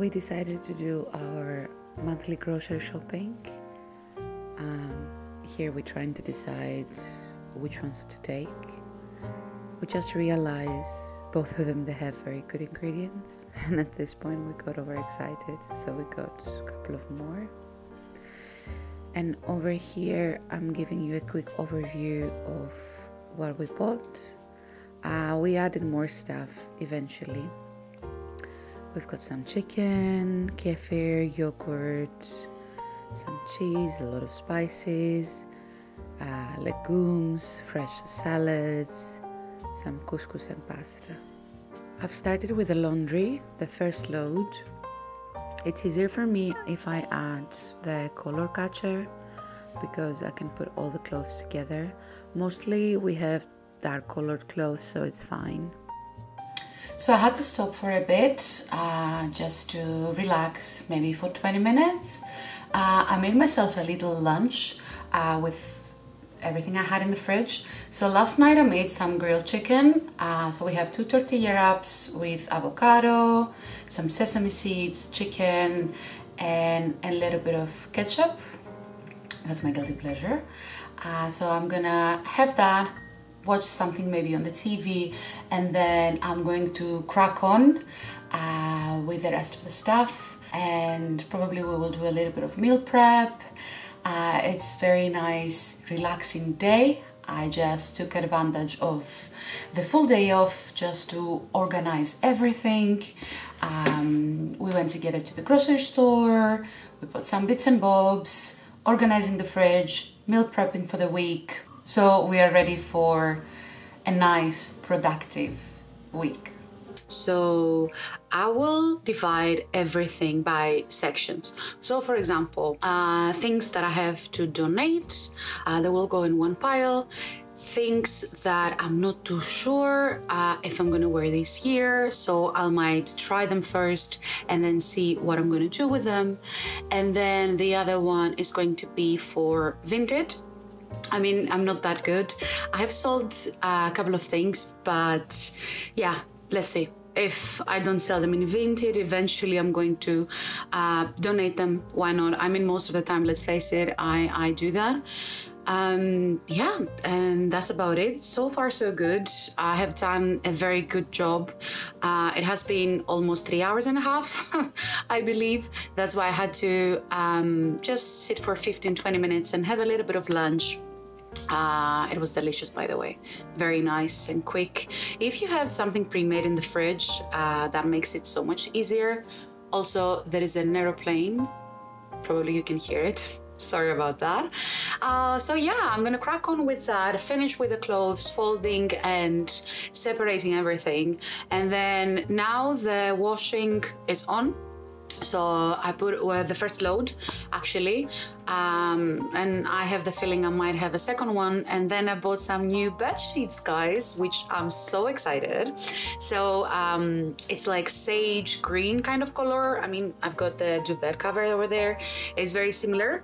we decided to do our monthly grocery shopping. Here we're trying to decide which ones to take. We just realized both of them, they have very good ingredients, and at this point we got overexcited, so we got a couple of more. And over here I'm giving you a quick overview of what we bought. We added more stuff eventually. We've got some chicken, kefir, yogurt, some cheese, a lot of spices, legumes, fresh salads, some couscous and pasta. I've started with the laundry, the first load. It's easier for me if I add the color catcher because I can put all the clothes together. Mostly we have dark colored clothes, so it's fine. So I had to stop for a bit just to relax, maybe for 20 minutes. I made myself a little lunch with everything I had in the fridge. So last night I made some grilled chicken. So we have 2 tortilla wraps with avocado, some sesame seeds, chicken, and a little bit of ketchup. That's my guilty pleasure. So I'm gonna have that, watch something maybe on the TV, and then I'm going to crack on with the rest of the stuff, and probably we will do a little bit of meal prep. It's very nice, relaxing day. I just took advantage of the full day off just to organize everything. We went together to the grocery store, we bought some bits and bobs, organizing the fridge, meal prepping for the week. So we are ready for a nice, productive week. So I will divide everything by sections. So for example, things that I have to donate, they will go in one pile. Things that I'm not too sure if I'm gonna wear this year, so I might try them first and then see what I'm gonna do with them. And then the other one is going to be for vintage. I mean, I'm not that good. I have sold a couple of things, but yeah, let's see. If I don't sell them in vintage, eventually I'm going to donate them. Why not? I mean, most of the time, let's face it, I do that. Yeah, and that's about it. So far, so good. I have done a very good job. It has been almost 3.5 hours, I believe. That's why I had to just sit for 15-20 minutes and have a little bit of lunch. It was delicious, by the way. Very nice and quick. If you have something pre-made in the fridge, that makes it so much easier. Also, there is an aeroplane. Probably you can hear it. Sorry about that. So yeah, I'm gonna crack on with that, finish with the clothes, folding and separating everything. And then now the washing is on. So I put the first load actually, and I have the feeling I might have a second one. And then I bought some new bed sheets, guys, which I'm so excited. So it's like sage green kind of color. I mean, I've got the duvet cover over there. It's very similar.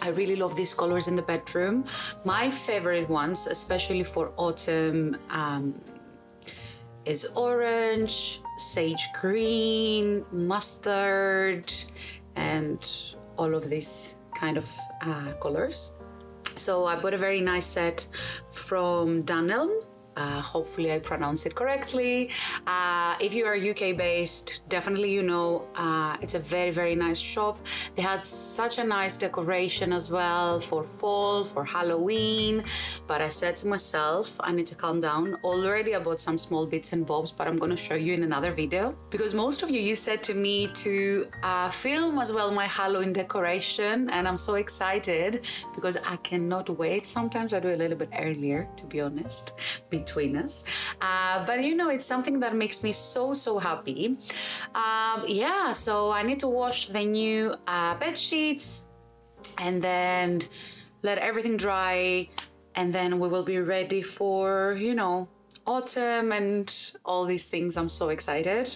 I really love these colors in the bedroom. My favorite ones, especially for autumn, is orange, sage green, mustard, and all of these kind of colors. So I bought a very nice set from Dunelm. Hopefully I pronounce it correctly. If you are UK based, definitely you know it's a very nice shop. They had such a nice decoration as well for fall, for Halloween, but I said to myself, I need to calm down. Already I bought some small bits and bobs, but I'm going to show you in another video, because most of you said to me to film as well my Halloween decoration, and I'm so excited because I cannot wait. Sometimes I do a little bit earlier, to be honest, between us, but you know, it's something that makes me so happy. Yeah, so I need to wash the new bed sheets and then let everything dry, and then we will be ready for, you know, autumn and all these things. I'm so excited.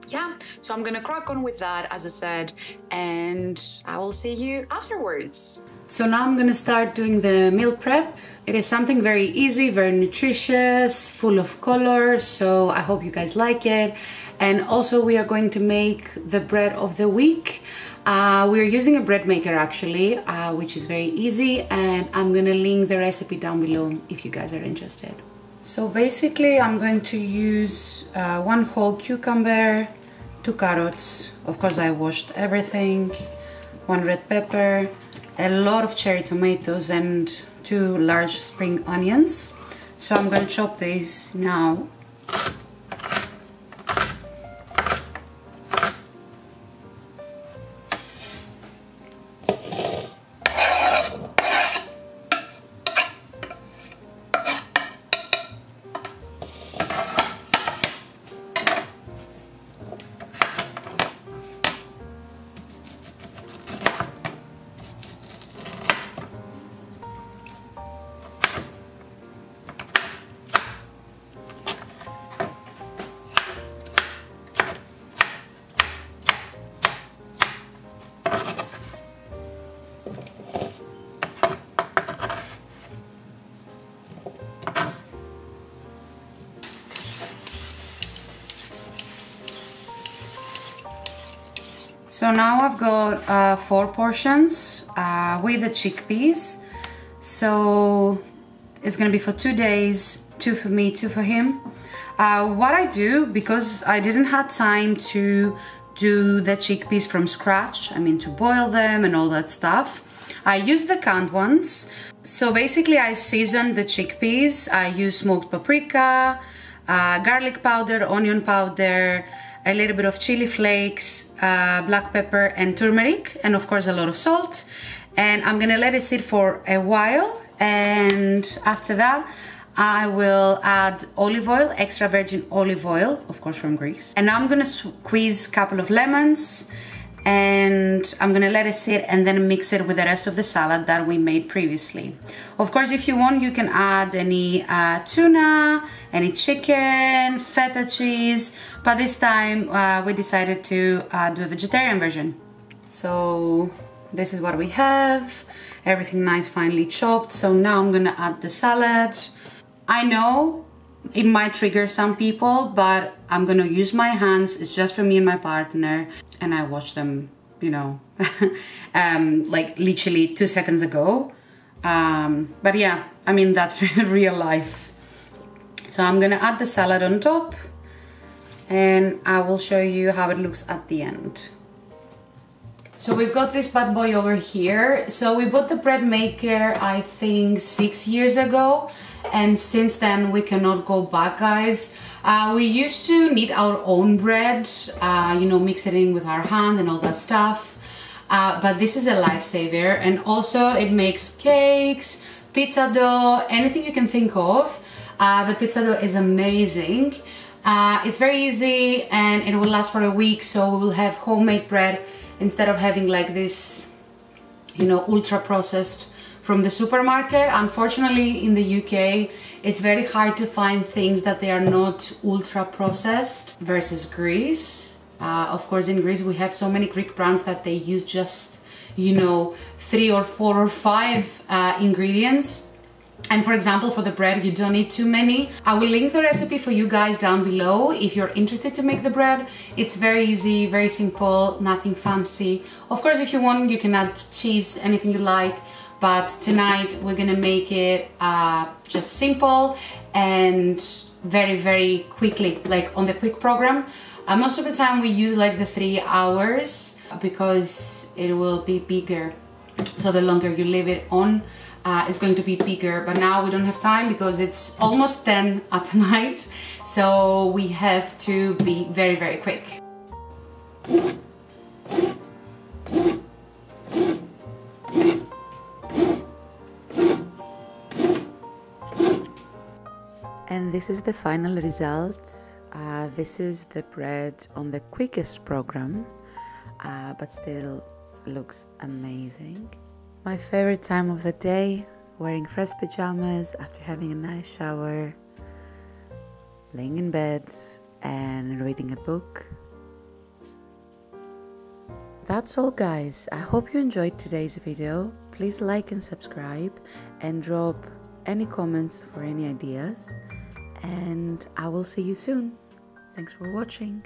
Yeah, so I'm gonna crack on with that, as I said, and I will see you afterwards. So now I'm gonna start doing the meal prep. It is something very easy, very nutritious, full of color, so I hope you guys like it. And also we are going to make the bread of the week. We're using a bread maker actually, which is very easy, and I'm gonna link the recipe down below if you guys are interested. So basically I'm going to use 1 whole cucumber, 2 carrots, of course I washed everything, 1 red pepper, a lot of cherry tomatoes and 2 large spring onions. So I'm gonna chop these now. So now I've got 4 portions with the chickpeas. So it's gonna be for 2 days, 2 for me, 2 for him. What I do, because I didn't have time to do the chickpeas from scratch, I mean to boil them and all that stuff, I use the canned ones. So basically I season the chickpeas. I use smoked paprika, garlic powder, onion powder, a little bit of chili flakes, black pepper and turmeric, and of course a lot of salt. And I'm gonna let it sit for a while, and after that I will add olive oil, extra virgin olive oil, of course from Greece. And now I'm gonna squeeze a couple of lemons, and I'm gonna let it sit and then mix it with the rest of the salad that we made previously. Of course, if you want, you can add any tuna, any chicken, feta cheese, but this time we decided to do a vegetarian version. So this is what we have, everything nice, finely chopped. So now I'm gonna add the salad. I know it might trigger some people, but I'm gonna use my hands. It's just for me and my partner, and I watched them, you know, like literally 2 seconds ago. But yeah, I mean, that's real life. So I'm gonna add the salad on top, and I will show you how it looks at the end. So we've got this bad boy over here. So we bought the bread maker, I think 6 years ago. And since then we cannot go back, guys. We used to knead our own bread, you know, mix it in with our hand and all that stuff. But this is a lifesaver, and also it makes cakes, pizza dough, anything you can think of. The pizza dough is amazing. It's very easy and it will last for a week, so we will have homemade bread instead of having like this, you know, ultra processed from the supermarket. Unfortunately, in the UK, it's very hard to find things that they are not ultra processed versus Greece. Of course, in Greece, we have so many Greek brands that they use just, you know, 3 or 4 or 5 ingredients. And for example, for the bread, you don't need too many. I will link the recipe for you guys down below if you're interested to make the bread. It's very easy, very simple, nothing fancy. Of course, if you want, you can add cheese, anything you like. But tonight we're gonna make it just simple and very, very quickly, like on the quick program. Most of the time we use like the 3 hours because it will be bigger. So the longer you leave it on, it's going to be bigger. But now we don't have time because it's almost 10 at night. So we have to be very, very quick. And this is the final result. This is the bread on the quickest program, but still looks amazing. My favorite time of the day, wearing fresh pajamas after having a nice shower, laying in bed and reading a book. That's all, guys. I hope you enjoyed today's video. please like and subscribe and drop any comments or any ideas, and I will see you soon. Thanks for watching.